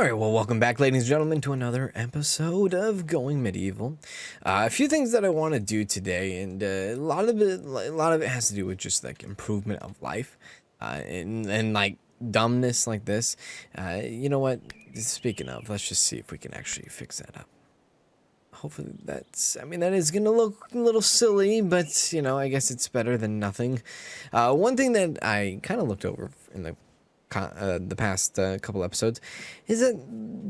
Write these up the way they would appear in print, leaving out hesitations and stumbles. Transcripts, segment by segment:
All right, well, welcome back, ladies and gentlemen, to another episode of Going Medieval. A few things that I want to do today, and a lot of it has to do with just like improvement of life, and like dumbness like this. You know what? Speaking of, let's just see if we can actually fix that up. Hopefully that is gonna look a little silly, but I guess it's better than nothing. One thing that I kind of looked over in the past couple episodes is that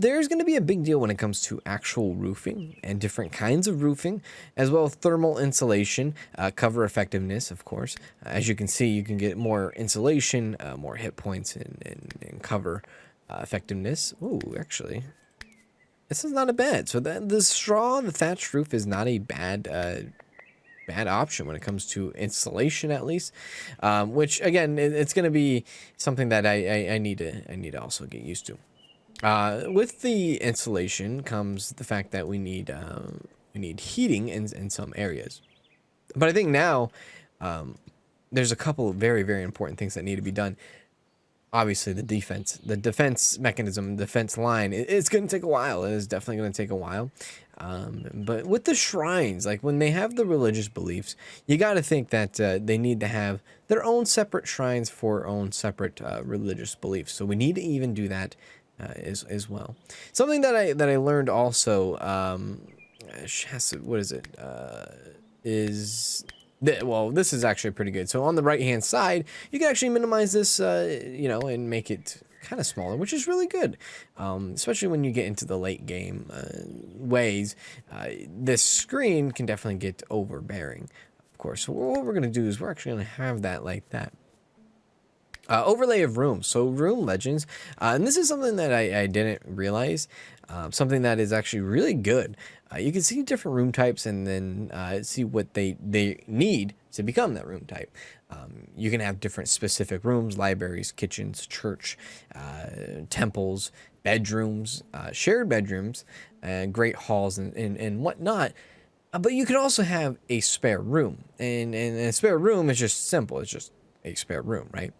there's going to be a big deal when it comes to actual roofing and different kinds of roofing, as well as thermal insulation, cover effectiveness, of course. As you can see, you can get more insulation, more hit points, and cover effectiveness. Ooh, actually, this is not a bad. So the thatched roof is not a bad option when it comes to installation, at least, which again it's going to be something that I need to also get used to. With the installation comes the fact that we need heating in some areas, but I think now there's a couple of very, very important things that need to be done. Obviously, the defense mechanism, defense line, it's going to take a while. It is definitely going to take a while. But with the shrines, like when they have the religious beliefs, you got to think that they need to have their own separate shrines for own separate religious beliefs. So we need to even do that as well. Something that I learned also, what is it? This is actually pretty good. So on the right hand side, you can actually minimize this, and make it kind of smaller, which is really good, especially when you get into the late game ways. This screen can definitely get overbearing, of course. So what we're going to do is we're actually going to have that like that. Overlay of rooms, so room legends, and this is something that I didn't realize, something that is actually really good. You can see different room types and then see what they need to become that room type. You can have different specific rooms, libraries, kitchens, church, temples, bedrooms, shared bedrooms, great halls, and whatnot. But you can also have a spare room, and a spare room is just simple. It's just a spare room, right?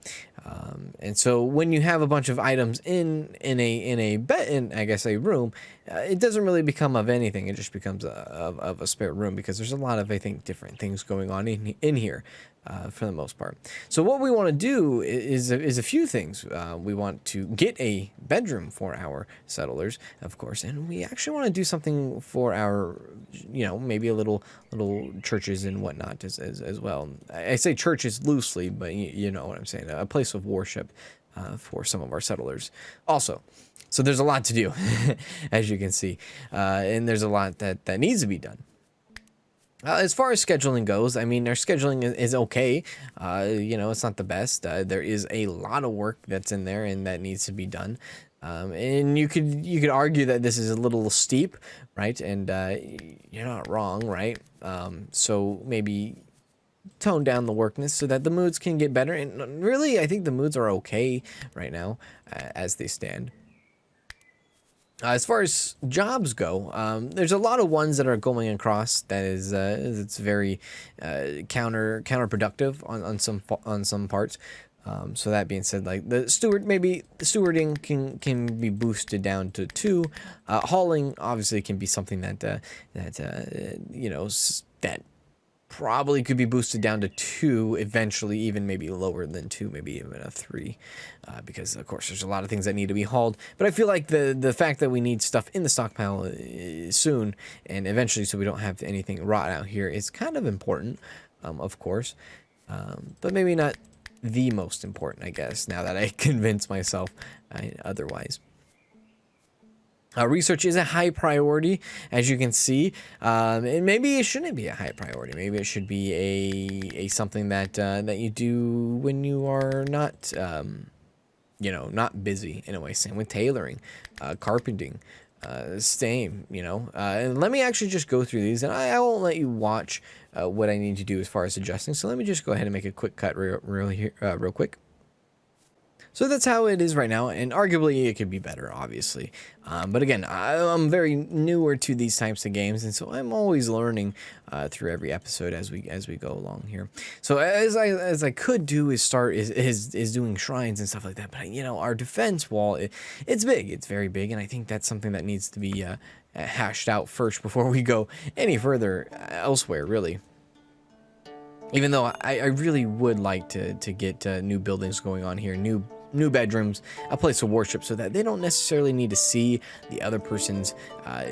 And so when you have a bunch of items in I guess a room, it doesn't really become of anything. It just becomes of a spare room, because there's a lot of, I think, different things going on in here for the most part. So what we want to do is a few things. We want to get a bedroom for our settlers, of course, and we actually want to do something for our, maybe a little churches and whatnot as well. I say churches loosely, but you know what I'm saying. A place of worship for some of our settlers also. So there's a lot to do, as you can see, and there's a lot that needs to be done. As far as scheduling goes, I mean, our scheduling is okay. It's not the best. There is a lot of work that's in there and that needs to be done. And you could argue that this is a little steep, right? And you're not wrong, right? So maybe tone down the workness so that the moods can get better. And really, I think the moods are okay right now as they stand. As far as jobs go, there's a lot of ones that are going across that is it's very counterproductive on some parts. So that being said, like the stewarding can be boosted down to 2. Hauling obviously can be something that probably could be boosted down to 2 eventually, even maybe lower than 2, maybe even a 3, because of course there's a lot of things that need to be hauled. But I feel like the fact that we need stuff in the stockpile soon and eventually, so we don't have anything rot out here, is kind of important, of course, but maybe not the most important, I guess, now that I convince myself otherwise. Research is a high priority, as you can see, and maybe it shouldn't be a high priority. Maybe it should be a something that you do when you are not, not busy in a way. Same with tailoring, carpenting, same. And let me actually just go through these, and I won't let you watch what I need to do as far as adjusting. So let me just go ahead and make a quick cut real quick. So that's how it is right now, and arguably it could be better, obviously. But again, I'm very newer to these types of games, and so I'm always learning through every episode as we go along here. So as I could do is start is doing shrines and stuff like that. But you know, our defense wall, it's big, it's very big, and I think that's something that needs to be hashed out first before we go any further elsewhere, really. Even though I really would like to get new buildings going on here, new bedrooms, a place of worship, so that they don't necessarily need to see the other person's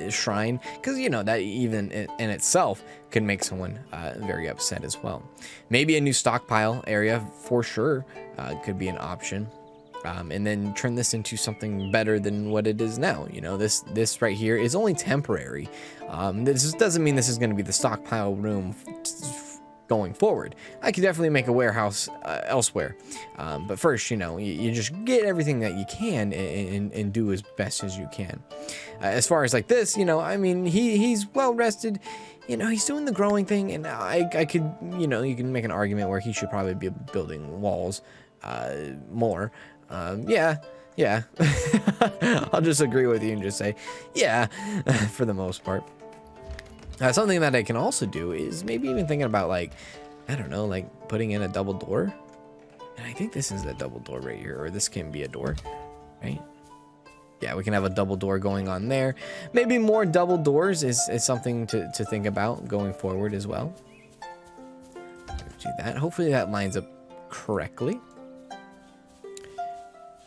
shrine, because you know that even in itself could make someone very upset as well. Maybe a new stockpile area for sure could be an option. And then turn this into something better than what it is now. You know, this right here is only temporary. This doesn't mean this is going to be the stockpile room going forward. I could definitely make a warehouse elsewhere, but first, you know, you just get everything that you can and do as best as you can. As far as like this, you know, I mean, he's well rested. You know, he's doing the growing thing, and I could, you know, you can make an argument where he should probably be building walls more. Yeah. I'll just agree with you and just say, yeah, for the most part. Something that I can also do is maybe even thinking about, like, I don't know, like putting in a double door. And I think this is a double door right here, or this can be a door, right? Yeah, we can have a double door going on there. Maybe more double doors is something to think about going forward as well. Do that. Hopefully that lines up correctly.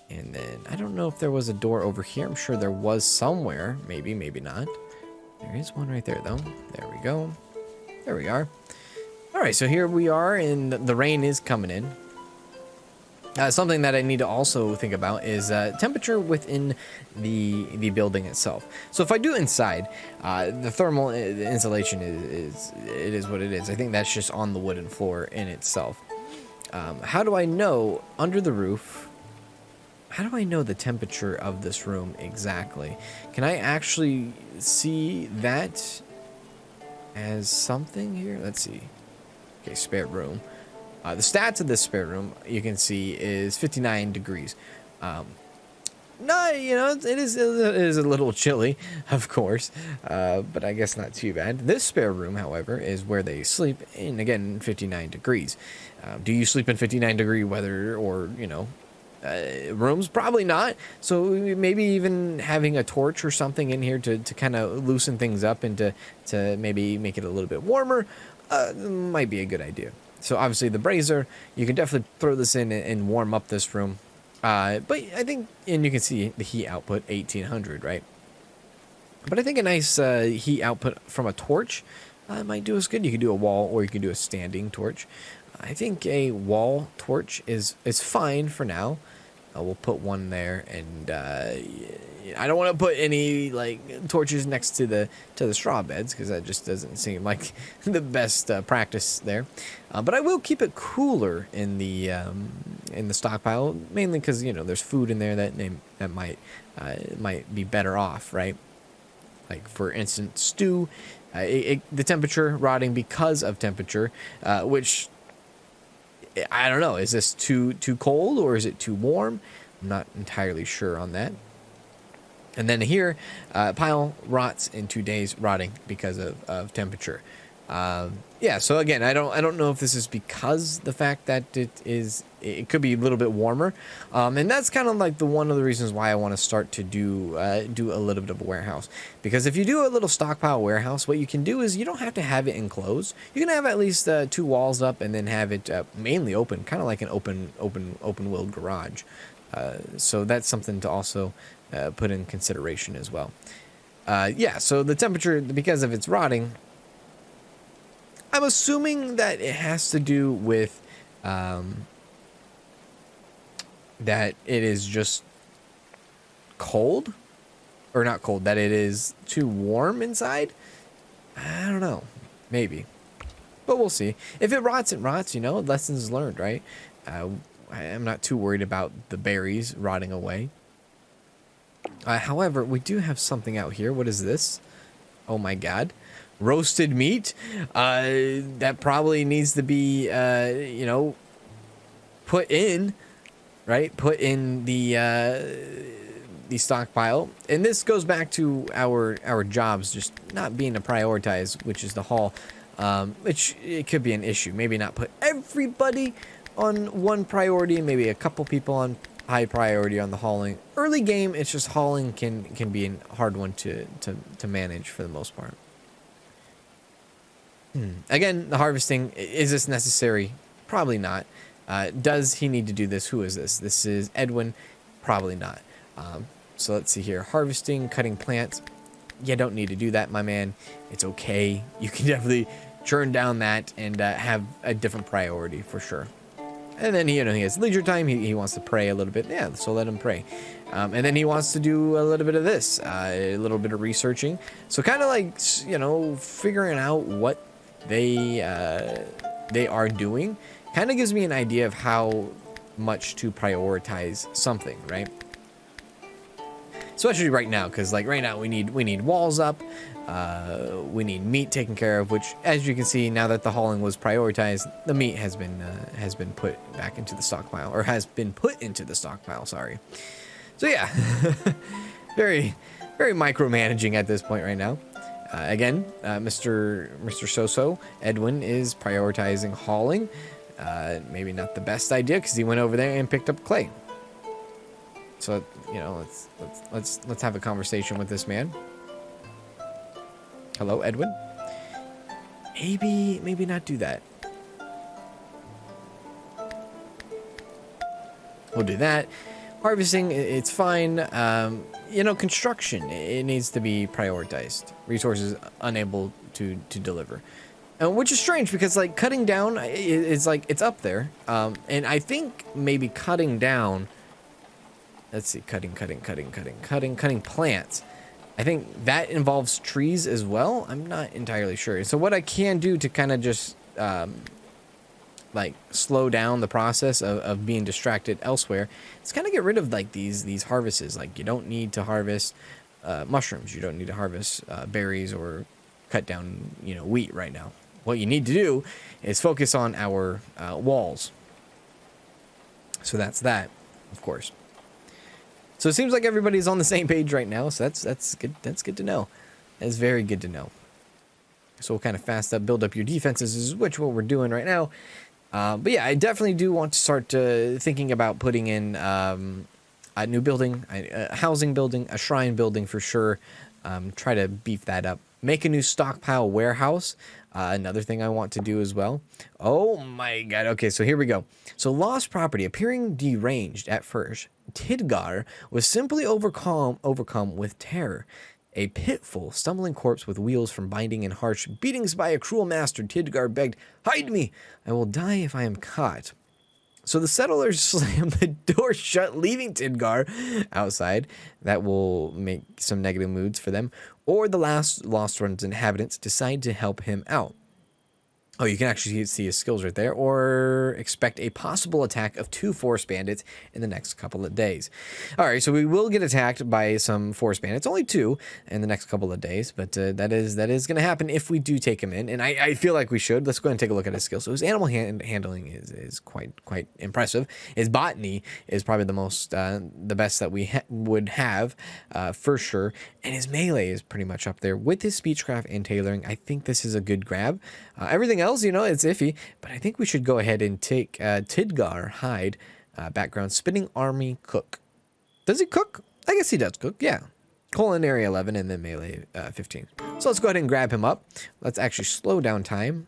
And then I don't know if there was a door over here. I'm sure there was somewhere. Maybe, maybe not. There is one right there, though. There we go. There we are. All right, so here we are, and the rain is coming in. Something that I need to also think about is temperature within the building itself. So if I do inside, the thermal insulation is what it is. I think that's just on the wooden floor in itself. How do I know under the roof? How do I know the temperature of this room exactly? Can I actually see that as something here? Let's see. Okay, spare room. The stats of this spare room, you can see, is 59 degrees. No, you know, it is a little chilly, of course, but I guess not too bad. This spare room, however, is where they sleep, and again, 59 degrees. Do you sleep in 59-degree weather, or, you know, rooms? Probably not. So maybe even having a torch or something in here to kind of loosen things up and to maybe make it a little bit warmer might be a good idea. So obviously the brazier, you can definitely throw this in and warm up this room. But I think, and you can see the heat output 1800, right? But I think a nice heat output from a torch might do us good. You could do a wall, or you could do a standing torch. I think a wall torch is fine for now. We'll put one there, and I don't want to put any like torches next to the straw beds, because that just doesn't seem like the best practice there. But I will keep it cooler in the stockpile, mainly because, you know, there's food in there that might be better off, right? Like, for instance, stew. The temperature rotting because of temperature, which I don't know. Is this too cold, or is it too warm? I'm not entirely sure on that. And then here, pile rots in 2 days, rotting because of temperature. Yeah. So again, I don't know if this is because the fact that it could be a little bit warmer, and that's kind of like one of the reasons why I want to start to do a little bit of a warehouse. Because if you do a little stockpile warehouse, what you can do is you don't have to have it enclosed. You can have at least 2 walls up, and then have it mainly open, kind of like an open-wheeled garage. So that's something to also put in consideration as well. Yeah. So the temperature, because of its rotting, I'm assuming that it has to do with that it is just cold, or not cold, that it is too warm inside. I don't know, maybe, but we'll see. If it rots, you know, lessons learned, right? I'm not too worried about the berries rotting away. However, we do have something out here. What is this? Oh my god. Roasted meat. That probably needs to be, you know, put in. right? Put in the stockpile, and this goes back to our jobs just not being to prioritize, which is the haul, which it could be an issue. Maybe not put everybody on one priority, maybe a couple people on high priority on the hauling. Early game, it's just hauling can be a hard one to manage for the most part. Again, the harvesting, is this necessary? Probably not. Does he need to do this? Who is this? This is Edwin. Probably not. So let's see here. Harvesting, cutting plants. You don't need to do that, my man. It's okay. You can definitely churn down that and have a different priority for sure. And then, he has leisure time. He wants to pray a little bit. Yeah, so let him pray. And then he wants to do a little bit of this, a little bit of researching. So kind of like, figuring out what they are doing kind of gives me an idea of how much to prioritize something, right? Especially right now, because like right now we need walls up, we need meat taken care of, which, as you can see, now that the hauling was prioritized, the meat has been put back into the stockpile, or has been put into the stockpile. Sorry. So yeah, very micromanaging at this point right now. Again, Mr. Soso Edwin is prioritizing hauling. Maybe not the best idea because he went over there and picked up clay. So let's have a conversation with this man. Hello, Edwin. Maybe not do that. We'll do that. Harvesting, it's fine. Construction, it needs to be prioritized. Resources unable to deliver. Which is strange because like cutting down is like it's up there. And I think maybe cutting down. Let's see, cutting plants. I think that involves trees as well. I'm not entirely sure. So what I can do to kind of just like slow down the process of being distracted elsewhere, is kind of get rid of like these harvests. Like you don't need to harvest mushrooms. You don't need to harvest berries or cut down wheat right now. What you need to do is focus on our walls. So that's that, of course. So it seems like everybody's on the same page right now. So that's good. That's good to know. That's very good to know. So we'll kind of build up your defenses, is what we're doing right now. But yeah, I definitely do want to start thinking about putting in a new building, a housing building, a shrine building for sure. Try to beef that up. Make a new stockpile warehouse. Another thing I want to do as well. Oh my god. Okay, so here we go. So lost property appearing deranged at first. Tidgar was simply overcome with terror. A pitiful, stumbling corpse with wheels from binding and harsh beatings by a cruel master, Tidgar begged, "Hide me! I will die if I am caught." So the settlers slammed the door shut, leaving Tidgar outside. That will make some negative moods for them. Or the last Lostrun's inhabitants decide to help him out. Oh, you can actually see his skills right there. Or expect a possible attack of 2 forest bandits in the next couple of days. All right, so we will get attacked by some forest bandits. Only 2 in the next couple of days. But that is going to happen if we do take him in. And I feel like we should. Let's go ahead and take a look at his skills. So his animal handling is quite impressive. His botany is probably the most, the best that we would have for sure. And his melee is pretty much up there. With his speechcraft and tailoring, I think this is a good grab. Everything else, it's iffy, but I think we should go ahead and take Tidgar hide background spinning army cook. Does he cook? I guess he does cook. Yeah, culinary 11 and then melee 15. So let's go ahead and grab him up. Let's actually slow down time.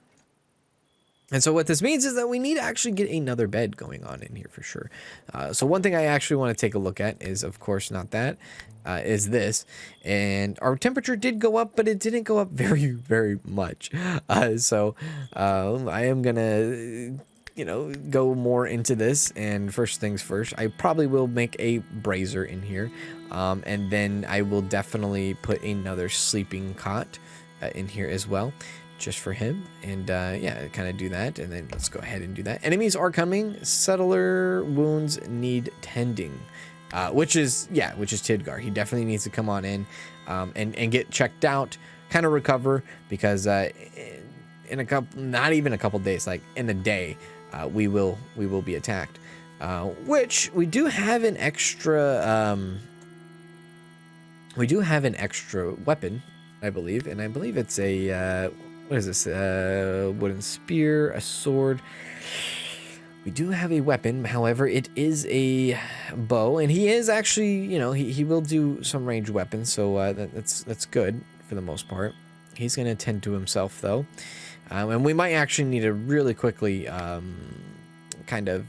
And so what this means is that we need to actually get another bed going on in here for sure. So one thing I actually want to take a look at is, of course, not that, is this. And our temperature did go up, but it didn't go up very, very much. So I am going to, go more into this. And first things first, I probably will make a brazier in here. And then I will definitely put another sleeping cot in here as well. Just for him, and yeah, kind of do that, and then let's go ahead and do that. Enemies are coming. Settler wounds need tending, which is Tidgar. He definitely needs to come on in and get checked out, kind of recover, because in a couple, not even a couple days, like in a day, we will be attacked. which we do have an extra. We do have an extra weapon, I believe, and I believe it's a what is this? Wooden spear, a sword. We do have a weapon, however, it is a bow, and he is actually, you know, he will do some ranged weapons, so that's good for the most part. He's going to tend to himself, though, and we might actually need to really quickly kind of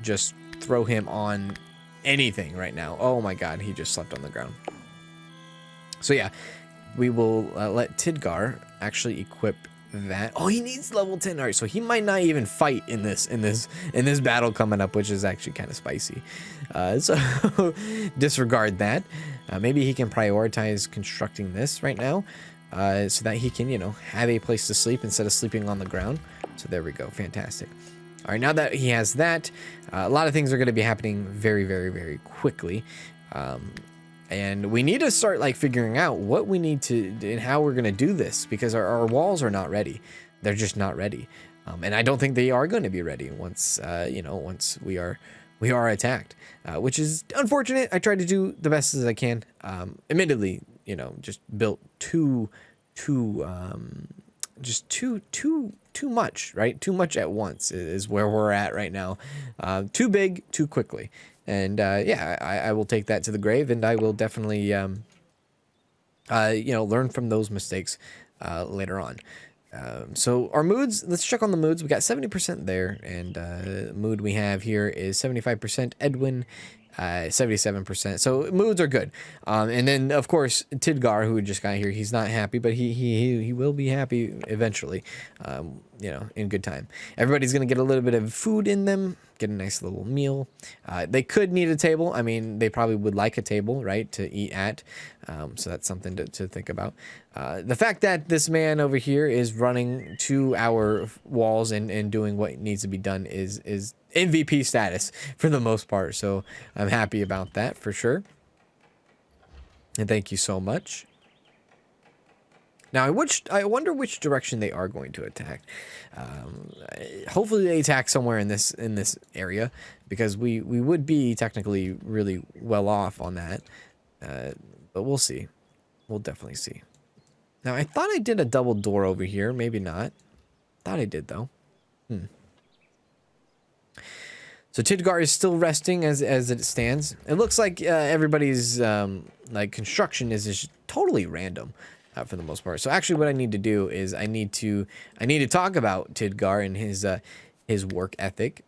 just throw him on anything right now. Oh my god, he just slept on the ground. So yeah, we will let Tidgar actually equip that. Oh, he needs level 10. All right, so he might not even fight in this battle coming up, which is actually kind of spicy. So disregard that. Maybe he can prioritize constructing this right now, so that he can, you know, have a place to sleep instead of sleeping on the ground. So there we go. Fantastic. All right, now that he has that, a lot of things are going to be happening very, very, very quickly. And we need to start like figuring out what we need to and how we're going to do this, because our walls are not ready. They're just not ready. And I don't think they are going to be ready once, you know, once we are attacked, which is unfortunate. I tried to do the best as I can. Admittedly, you know, just built too much, right? Too much at once is where we're at right now. Too big, too quickly. And yeah, I will take that to the grave, and I will definitely, you know, learn from those mistakes later on. So our moods, let's check on the moods. We got 70% there, and mood we have here is 75% Edwin, 77%. So moods are good. And then of course Tidgar, who just got here, he's not happy, but he will be happy eventually. You know, in good time. Everybody's gonna get a little bit of food in them, get a nice little meal. They could need a table. I mean, they probably would like a table, right, to eat at. So that's something to think about. The fact that this man over here is running to our walls and doing what needs to be done is MVP status for the most part. So I'm happy about that for sure. And thank you so much. Now, I wonder which direction they are going to attack. Hopefully they attack somewhere in this area, because we would be technically really well off on that. But we'll see. We'll definitely see. Now, I thought I did a double door over here. Maybe not. Thought I did, though. So Tidgar is still resting as it stands. It looks like everybody's like construction is just totally random. For the most part. So actually what I need to do is I need to talk about Tidgar and his work ethic.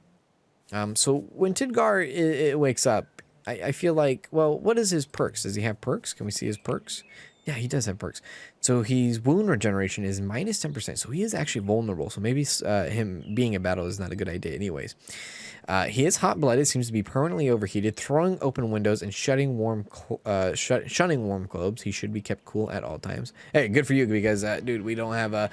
So when Tidgar wakes up, I feel like, well, what is his perks? Does he have perks? Can we see his perks? Yeah, he does have perks. So his wound regeneration is minus 10%. So he is actually vulnerable. So maybe him being in battle is not a good idea anyways. He is hot-blooded, seems to be permanently overheated, throwing open windows and shunning warm clothes. He should be kept cool at all times. Hey, good for you, because, dude, we don't have a...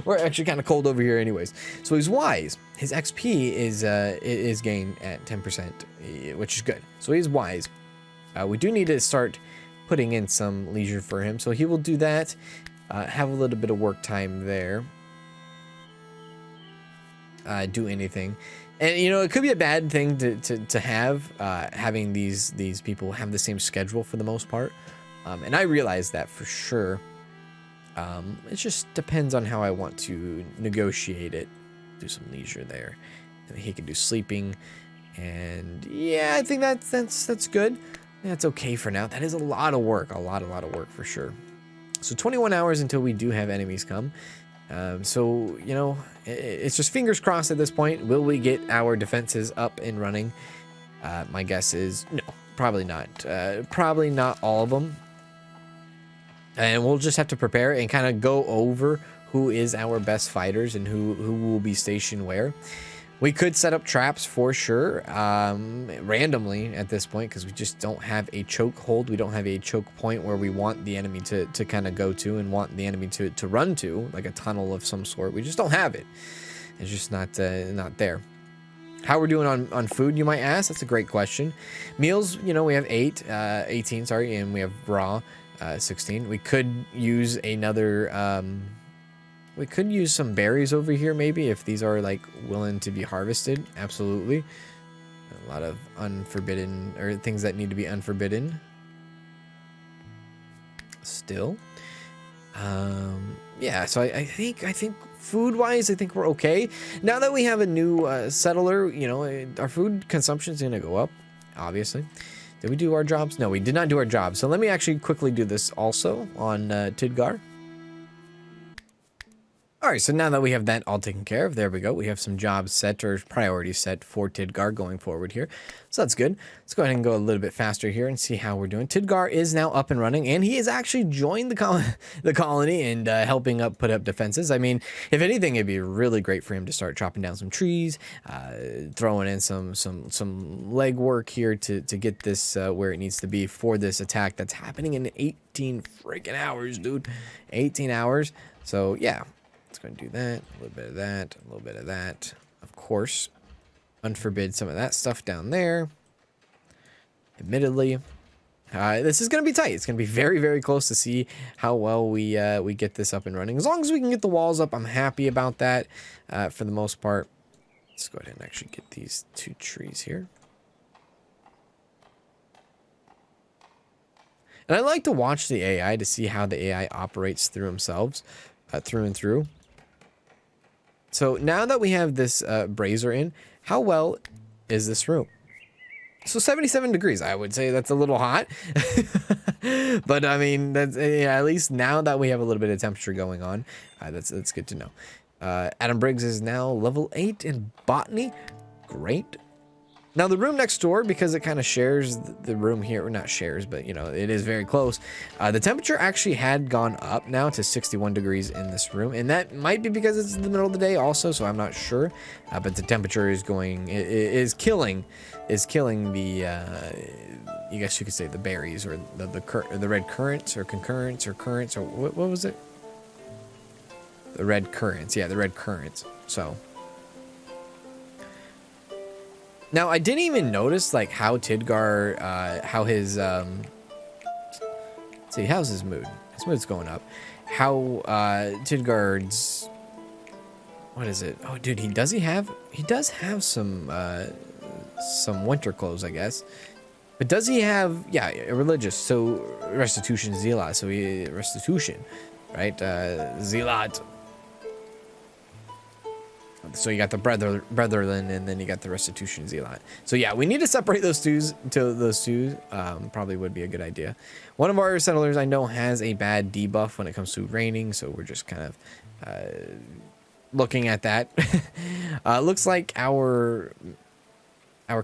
We're actually kind of cold over here anyways. So he's wise. His XP is gained at 10%, which is good. So he's wise. We do need to start putting in some leisure for him, so he will do that. Have a little bit of work time there. Do anything. And, you know, it could be a bad thing to have, having these people have the same schedule for the most part. And I realize that for sure. It just depends on how I want to negotiate it. Do some leisure there. And he can do sleeping. And yeah, I think that's good. That's okay for now. That is a lot of work. A lot of work for sure. So 21 hours until we do have enemies come. So, you know, it's just fingers crossed at this point. Will we get our defenses up and running? My guess is no, probably not. Probably not all of them. And we'll just have to prepare and kind of go over who is our best fighters and who will be stationed where. We could set up traps for sure, randomly at this point, because we just don't have a choke hold. We don't have a choke point where we want the enemy to kind of go to and want the enemy to run to, like a tunnel of some sort. We just don't have it. It's just not there. How we're doing on food, you might ask? That's a great question. Meals, you know, we have 18, sorry, and we have raw, 16. We could use another We could use some berries over here, maybe, if these are, like, willing to be harvested. Absolutely. A lot of unforbidden, or things that need to be unforbidden. Still. Yeah, so I think food-wise, I think we're okay. Now that we have a new settler, you know, our food consumption is going to go up, obviously. Did we do our jobs? No, we did not do our jobs. So let me actually quickly do this also on Tidgar. All right, so now that we have that all taken care of, there we go. We have some jobs set or priorities set for Tidgar going forward here. So that's good. Let's go ahead and go a little bit faster here and see how we're doing. Tidgar is now up and running, and he has actually joined the colony and helping put up defenses. I mean, if anything, it'd be really great for him to start chopping down some trees, throwing in some legwork here to get this where it needs to be for this attack that's happening in 18 freaking hours, dude. 18 hours. So yeah. Going to do that, a little bit of that, a little bit of that. Of course, unforbid some of that stuff down there. Admittedly, this is going to be tight. It's going to be very, very close to see how well we get this up and running. As long as we can get the walls up, I'm happy about that for the most part. Let's go ahead and actually get these 2 trees here. And I like to watch the AI to see how the AI operates through themselves, through and through. So now that we have this brazier in, how well is this room? So 77 degrees, I would say that's a little hot. But I mean, that's yeah, at least now that we have a little bit of temperature going on, that's good to know. Adam Briggs is now level 8 in botany. Great. Now the room next door, because it kind of shares the room here, or not shares, but you know, it is very close. The temperature actually had gone up now to 61 degrees in this room, and that might be because it's in the middle of the day also, so I'm not sure. But the temperature is killing the, I guess you could say the berries, or the red currants, or concurrents, or currants, or what was it? The red currants, yeah, the red currants. So. Now, I didn't even notice, like, how Tidgar, how his, let's see, how's his mood? His mood's going up. How, Tidgar's, what is it? Oh, dude, he does have some winter clothes, I guess. But does he have, yeah, religious, so restitution, zealot, so restitution, right? Zealot. So you got the brethren, and then you got the restitution zealot. So yeah, we need to separate those two. Probably would be a good idea. One of our settlers I know has a bad debuff when it comes to raining, so we're just kind of looking at that. Looks like our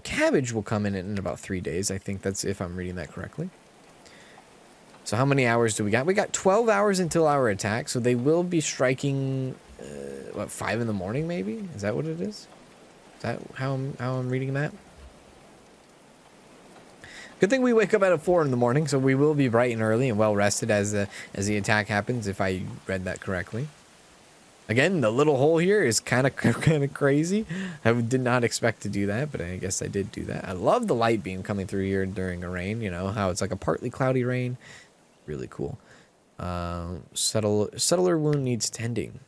cabbage will come in about 3 days. I think that's if I'm reading that correctly. So how many hours do we got? We got 12 hours until our attack, so they will be striking. What, 5 in the morning maybe? Is that what it is? Is that how I'm reading that? Good thing we wake up at 4 in the morning, so we will be bright and early and well rested as the attack happens, if I read that correctly. Again, the little hole here is kind of crazy. I did not expect to do that, but I guess I did do that. I love the light beam coming through here during a rain. You know how it's like a partly cloudy rain. Really cool. Settler wound needs tending.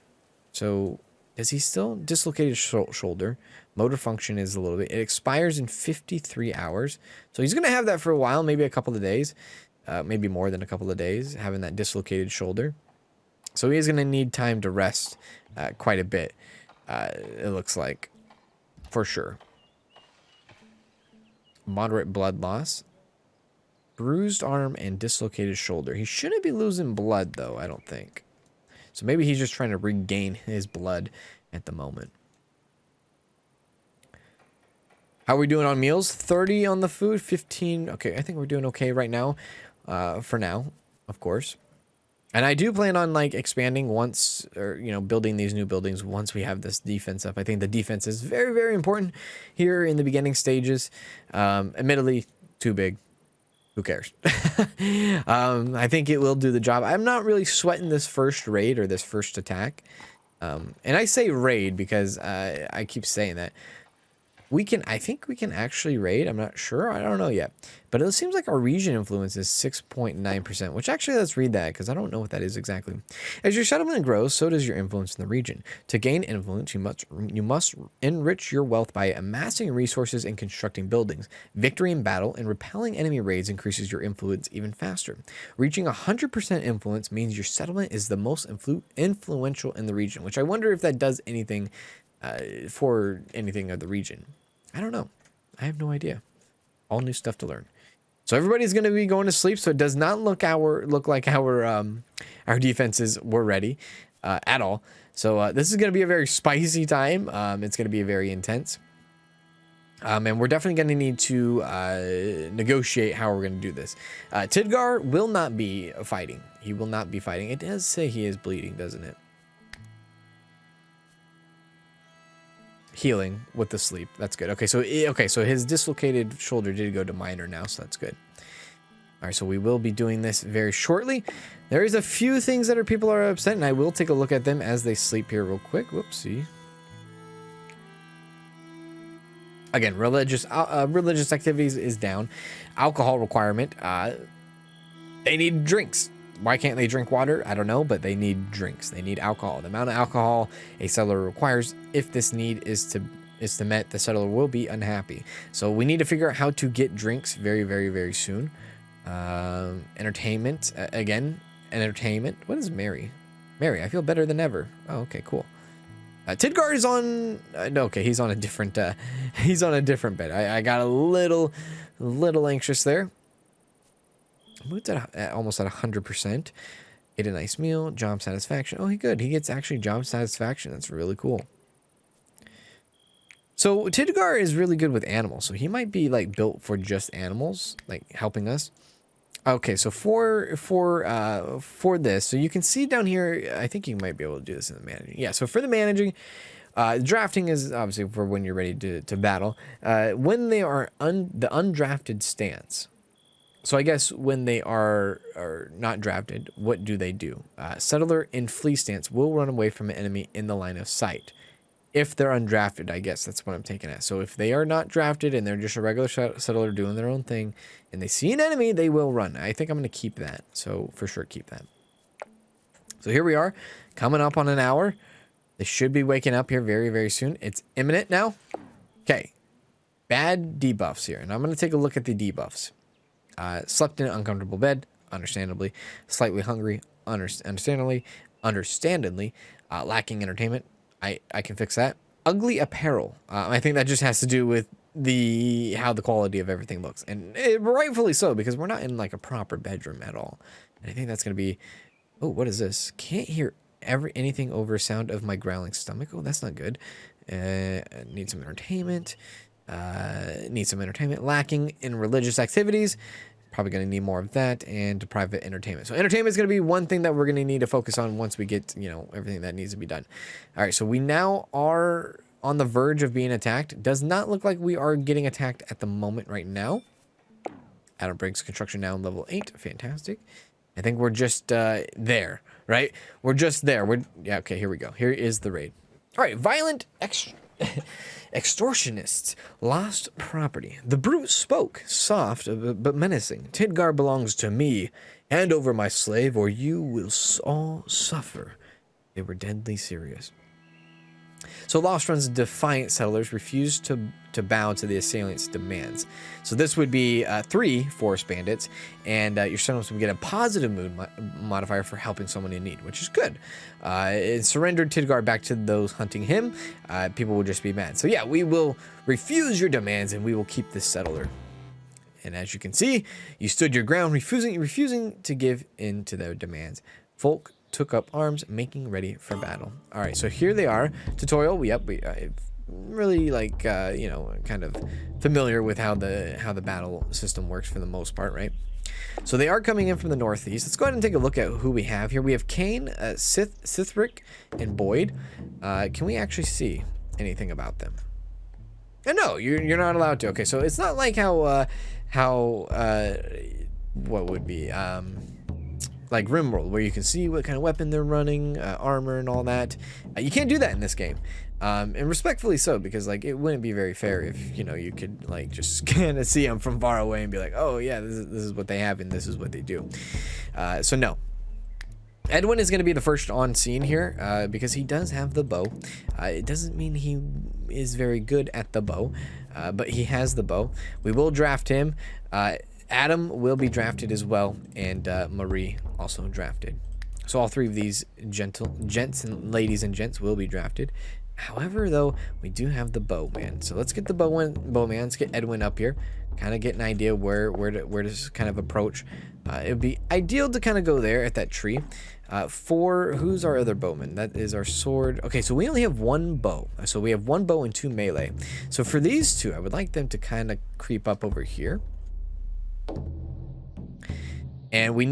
So, is he still dislocated shoulder? Motor function is a little bit. It expires in 53 hours. So he's going to have that for a while, maybe a couple of days. Maybe more than a couple of days, having that dislocated shoulder. So he is going to need time to rest quite a bit, it looks like, for sure. Moderate blood loss. Bruised arm and dislocated shoulder. He shouldn't be losing blood, though, I don't think. So maybe he's just trying to regain his blood at the moment. How are we doing on meals? 30 on the food, 15. Okay, I think we're doing okay right now. For now, of course. And I do plan on like expanding once, or you know, building these new buildings once we have this defense up. I think the defense is very, very important here in the beginning stages. Admittedly, too big. Who cares? I think it will do the job. I'm not really sweating this first raid or this first attack. And I say raid because I keep saying that. I think we can actually raid. I'm not sure. I don't know yet. But it seems like our region influence is 6.9%, which actually, let's read that because I don't know what that is exactly. As your settlement grows, so does your influence in the region. To gain influence, you must enrich your wealth by amassing resources and constructing buildings. Victory in battle and repelling enemy raids increases your influence even faster. Reaching 100% influence means your settlement is the most influential in the region, which I wonder if that does anything for anything of the region. I don't know. I have no idea. All new stuff to learn. So everybody's going to be going to sleep. So it does not look like our defenses were ready at all. So this is going to be a very spicy time. It's going to be very intense. And we're definitely going to need to negotiate how we're going to do this. Tidgar will not be fighting. He will not be fighting. It does say he is bleeding, doesn't it? Healing with the sleep. That's good. Okay, so his dislocated shoulder did go to minor now, so that's good. All right, so we will be doing this very shortly. There is a few things that people are upset, and I will take a look at them as they sleep here real quick. Whoopsie. Again, religious activities is down. Alcohol requirement. They need drinks. Why can't they drink water? I don't know, but they need drinks. They need alcohol. The amount of alcohol a settler requires, if this need is met, the settler will be unhappy. So we need to figure out how to get drinks very, very, very soon. Entertainment. Again, entertainment. What is Mary? Mary, I feel better than ever. Oh, okay, cool. Tidgar is on... no, okay, he's on a different... he's on a different bed. I got a little anxious there. Moved at almost at 100%. Ate a nice meal. Job satisfaction. Oh, he good. He gets actually job satisfaction. That's really cool. So Tidgar is really good with animals. So he might be like built for just animals, like helping us. Okay, so for this, so you can see down here, I think you might be able to do this in the managing. Yeah, so for the managing, drafting is obviously for when you're ready to battle. When they are the undrafted stance. So I guess when they are not drafted, what do they do? Settler in flee stance will run away from an enemy in the line of sight. If they're undrafted, I guess that's what I'm taking at. So if they are not drafted and they're just a regular settler doing their own thing and they see an enemy, they will run. I think I'm going to keep that. So for sure, keep that. So here we are, coming up on an hour. They should be waking up here very, very soon. It's imminent now. Okay. Bad debuffs here. And I'm going to take a look at the debuffs. Slept in an uncomfortable bed, understandably. Slightly hungry, understandably. Lacking entertainment. I can fix that. Ugly apparel. I think that just has to do with how the quality of everything looks. And rightfully so, because we're not in like a proper bedroom at all. And I think that's going to be... Oh, what is this? Can't hear anything over sound of my growling stomach. Oh, that's not good. Need some entertainment. Lacking in religious activities. Probably going to need more of that, and private entertainment. So entertainment is going to be one thing that we're going to need to focus on once we get, everything that needs to be done. All right, so we now are on the verge of being attacked. Does not look like we are getting attacked at the moment right now. Adam Briggs construction now level 8. Fantastic. I think we're just there, right? We're just there. Yeah, okay, here we go. Here is the raid. All right, violent extortionists lost property. The brute spoke, soft but menacing. Tidgar belongs to me. Hand over my slave, or you will all suffer. They were deadly serious. So Lostrun's defiant settlers refused to bow to the assailants' demands. So this would be 3 forest bandits, and your settlers would get a positive mood modifier for helping someone in need, which is good. It surrendered Tidgar back to those hunting him. People will just be mad. So yeah, we will refuse your demands, and we will keep this settler. And as you can see, you stood your ground, refusing to give in to their demands. Folk took up arms, making ready for battle. All right, so here they are. Tutorial. We really kind of familiar with how the battle system works for the most part, right? So they are coming in from the northeast. Let's go ahead and take a look at who we have here. We have Kane, Sithric, and Boyd. Can we actually see anything about them? And no, you're not allowed to. Okay, so it's not like how what would be like RimWorld, where you can see what kind of weapon they're running, armor and all that. You can't do that in this game. And respectfully so, because like it wouldn't be very fair if, you know, you could like just kind of see them from far away and be like, oh yeah, this is what they have and this is what they do. So no. Edwin is going to be the first on scene here because he does have the bow. It doesn't mean he is very good at the bow, but he has the bow. We will draft him. Adam will be drafted as well, and Marie also drafted. So all three of these gents and ladies and gents will be drafted. However, though, we do have the bowman. So let's get the bowman. Let's get Edwin up here. Kind of get an idea where to kind of approach. It would be ideal to kind of go there at that tree. Who's our other bowman? That is our sword. Okay, so we only have one bow. So we have one bow and 2 melee. So for these two, I would like them to kind of creep up over here. And we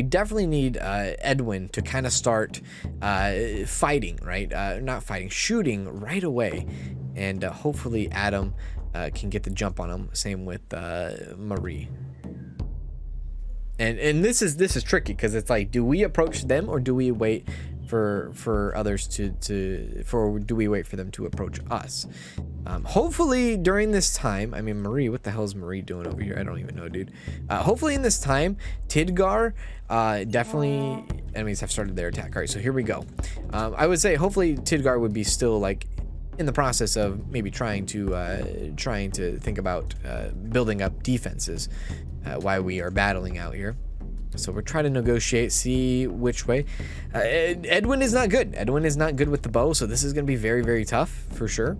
definitely need Edwin to kind of start fighting, right? Not fighting, shooting right away. And hopefully Adam can get the jump on him. Same with Marie. And this is tricky because it's like, do we approach them or do we wait for others do we wait for them to approach us? Hopefully during this time, I mean, Marie, what the hell is Marie doing over here? I don't even know, dude. Hopefully in this time, Tidgar, definitely enemies have started their attack. All right, so here we go. I would say hopefully Tidgar would be still like in the process of maybe trying to think about building up defenses while we are battling out here. So we're trying to negotiate, see which way. Edwin is not good. Edwin is not good with the bow, so this is going to be very, very tough for sure.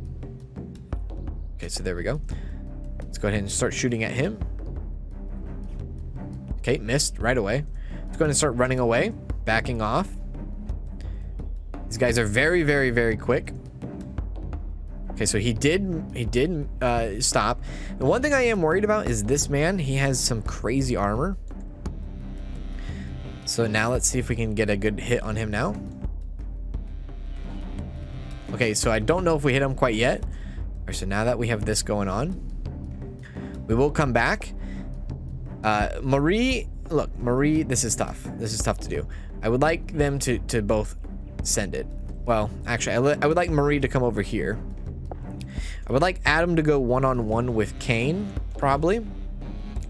Okay, so there we go. Let's go ahead and start shooting at him. Okay, missed right away. Let's go ahead and start running away, backing off. These guys are very, very, very quick. Okay, so he did stop. The one thing I am worried about is this man. He has some crazy armor. So now let's see if we can get a good hit on him now. Okay, so I don't know if we hit him quite yet. All right, so now that we have this going on, we will come back. Marie, look, Marie, this is tough. This is tough to do. I would like them to both send it. Well, actually, I would like Marie to come over here. I would like Adam to go one-on-one with Kane, probably.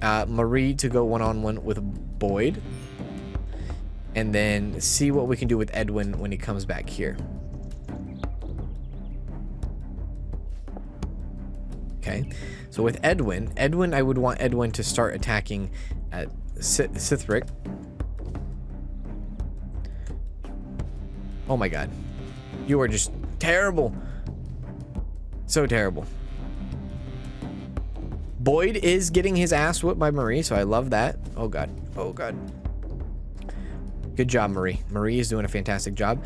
Marie to go one-on-one with Boyd. And then see what we can do with Edwin when he comes back here. Okay, so with Edwin, I would want Edwin to start attacking Sithric. Oh my god. You are just terrible. So terrible. Boyd is getting his ass whooped by Marie, so I love that. Oh god. Oh god. Good job, Marie. Marie is doing a fantastic job.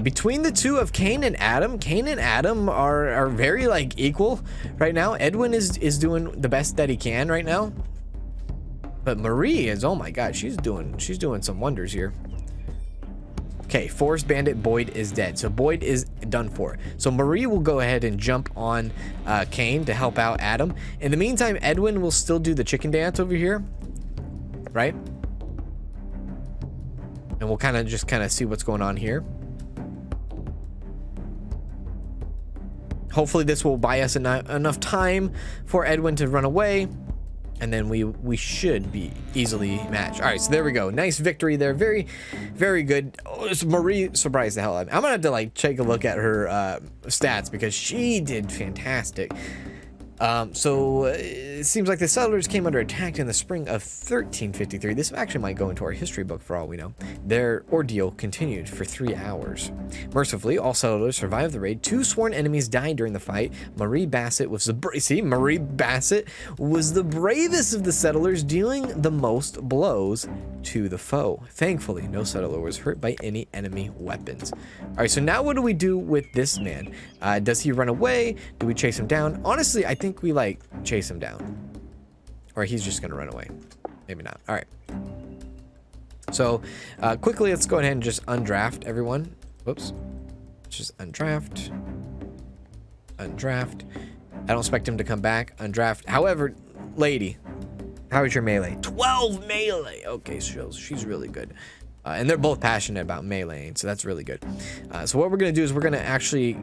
Between the two of Kane and Adam are very like equal right now. Edwin is doing the best that he can right now. But Marie is, oh my god, she's doing some wonders here. Okay, Forest Bandit Boyd is dead. So Boyd is done for. So Marie will go ahead and jump on Kane to help out Adam. In the meantime, Edwin will still do the chicken dance over here. Right? And we'll kind of see what's going on here. Hopefully this will buy us enough time for Edwin to run away. And then we should be easily matched. All right, so there we go. Nice victory there. Very, very good. Oh, Marie surprised the hell out of me. I'm going to have to like take a look at her stats because she did fantastic. So it seems like the settlers came under attack in the spring of 1353. This actually might go into our history book for all we know. Their ordeal continued for 3 hours. Mercifully, all settlers survived the raid. 2 sworn enemies died during the fight. Marie Bassett was Marie Bassett was the bravest of the settlers, dealing the most blows to the foe. Thankfully, no settler was hurt by any enemy weapons. All right, so now what do we do with this man? Does he run away? Do we chase him down? Honestly, I think we like chase him down, or he's just gonna run away. Maybe not. All right, so quickly let's go ahead and just undraft everyone. Whoops, let's just undraft. I don't expect him to come back. Undraft. However, lady, How is your melee? 12 melee. Okay, so she's really good. And they're both passionate about meleeing, so that's really good. So what we're gonna do is we're gonna actually,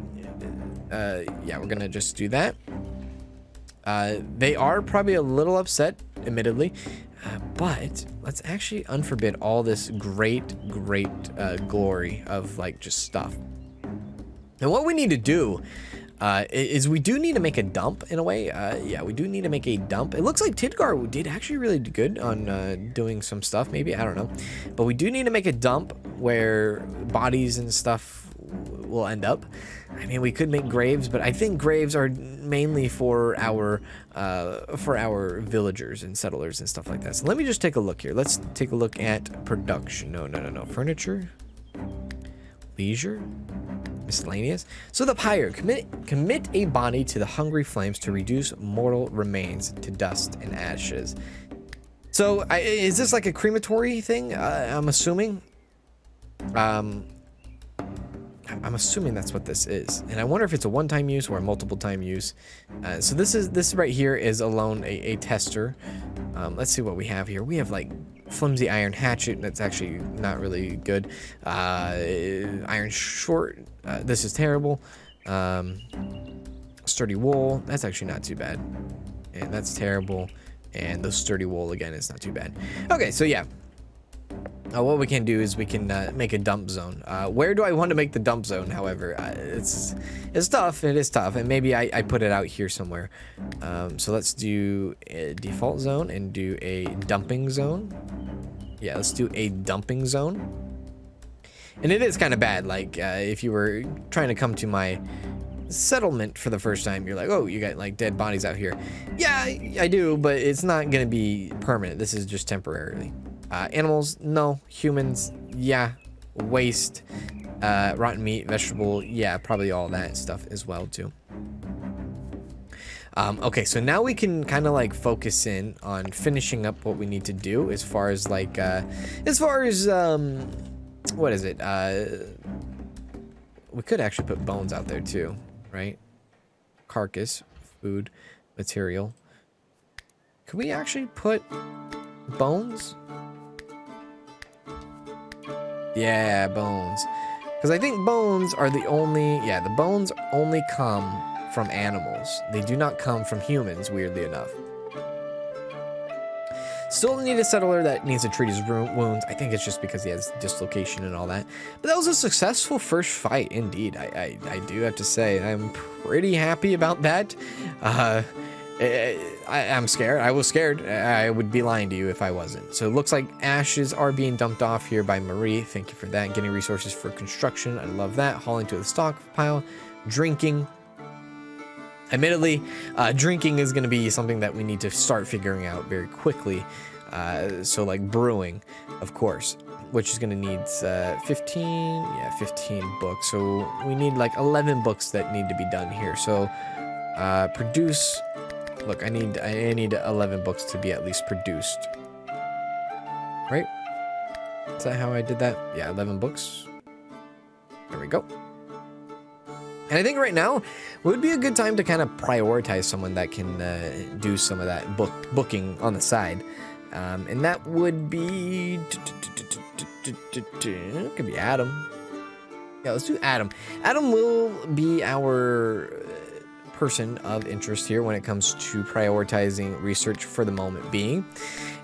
yeah, we're gonna just do that. They are probably a little upset, admittedly, but let's actually unforbid all this great glory of like just stuff. And what we need to do is we do need to make a dump in a way. Yeah, we do need to make a dump. It looks like Tidgar did actually really good on doing some stuff, maybe, I don't know. But we do need to make a dump where bodies and stuff will end up. I mean, we could make graves, but I think graves are mainly for our villagers and settlers and stuff like that. So let me just take a look here. Let's take a look at production. No. Furniture, leisure, miscellaneous. So the pyre, commit a body to the hungry flames to reduce mortal remains to dust and ashes. So is this like a crematory thing? I'm assuming. I'm assuming that's what this is, and I wonder if it's a one-time use or a multiple-time use. So this right here is alone a tester. Let's see what we have here. We have like flimsy iron hatchet. That's actually not really good. Iron short. This is terrible. Sturdy wool. That's actually not too bad, and that's terrible. And the sturdy wool again is not too bad. Okay, so yeah. What we can do is we can make a dump zone. Where do I want to make the dump zone, however? It's tough. It is tough. And maybe I put it out here somewhere. So let's do a default zone and do a dumping zone. Yeah, let's do a dumping zone. And it is kind of bad. Like, if you were trying to come to my settlement for the first time, you're like, oh, you got like dead bodies out here. Yeah, I do, but it's not going to be permanent. This is just temporarily. Animals, no. Humans, yeah. Waste, rotten meat, vegetable, yeah, probably all that stuff as well too. Okay, so now we can kind of like focus in on finishing up what we need to do as far as like, what is it? We could actually put bones out there too, right? Carcass, food, material. Could we actually put bones? Yeah, bones. Because I think bones are the only... Yeah, the bones only come from animals. They do not come from humans, weirdly enough. Still need a settler that needs to treat his wounds. I think it's just because he has dislocation and all that. But that was a successful first fight, indeed. I do have to say, I'm pretty happy about that. I'm scared. I was scared. I would be lying to you if I wasn't. So it looks like ashes are being dumped off here by Marie. Thank you for that. Getting resources for construction. I love that. Hauling to the stockpile. Drinking. Admittedly, drinking is going to be something that we need to start figuring out very quickly. So like brewing, of course, which is going to need 15 books. So we need like 11 books that need to be done here. So produce... Look, I need 11 books to be at least produced. Right? Is that how I did that? Yeah, 11 books. There we go. And I think right now would be a good time to kind of prioritize someone that can do some of that booking on the side. And that would be... It could be Adam. Yeah, let's do Adam. Adam will be our... person of interest here when it comes to prioritizing research for the moment being.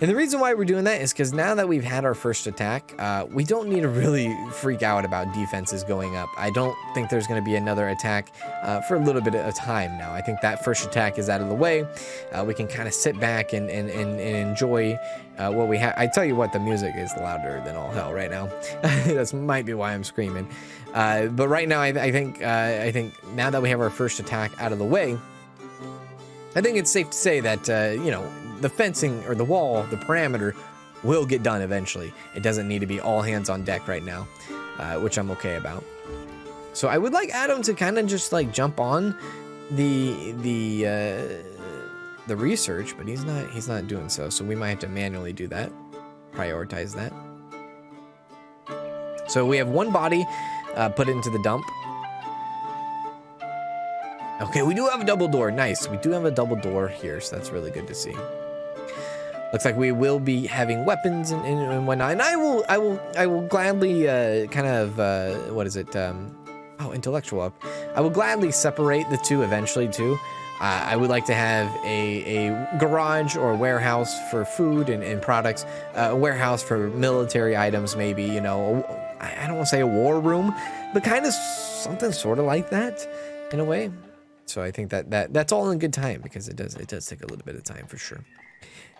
And the reason why we're doing that is because now that we've had our first attack, we don't need to really freak out about defenses going up. I don't think there's going to be another attack for a little bit of time now. I think that first attack is out of the way. We can kind of sit back and enjoy what we have. I tell you what, the music is louder than all hell right now. That might be why I'm screaming. But right now, I think now that we have our first attack out of the way, I think it's safe to say that, you know, the fencing or the wall, the parameter, will get done eventually. It doesn't need to be all hands on deck right now, which I'm okay about. So I would like Adam to kind of just like jump on the research, but he's not doing so. So we might have to manually do that, prioritize that. So we have one body put into the dump. Okay, we do have a double door. Nice. We do have a double door here, so that's really good to see. Looks like we will be having weapons and whatnot, and I will gladly kind of what is it? Intellectual up. I will gladly separate the two eventually too. I would like to have a garage or a warehouse for food and products, a warehouse for military items, maybe, you know, I don't want to say a war room, but kind of something sort of like that in a way. So I think that's all in good time, because it does take a little bit of time for sure.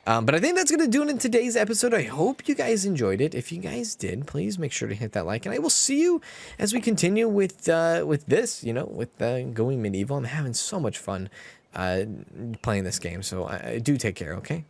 But I think that's going to do it in today's episode. I hope you guys enjoyed it. If you guys did, please make sure to hit that like. And I will see you as we continue with this, you know, with Going Medieval. I'm having so much fun playing this game. So I do take care, okay?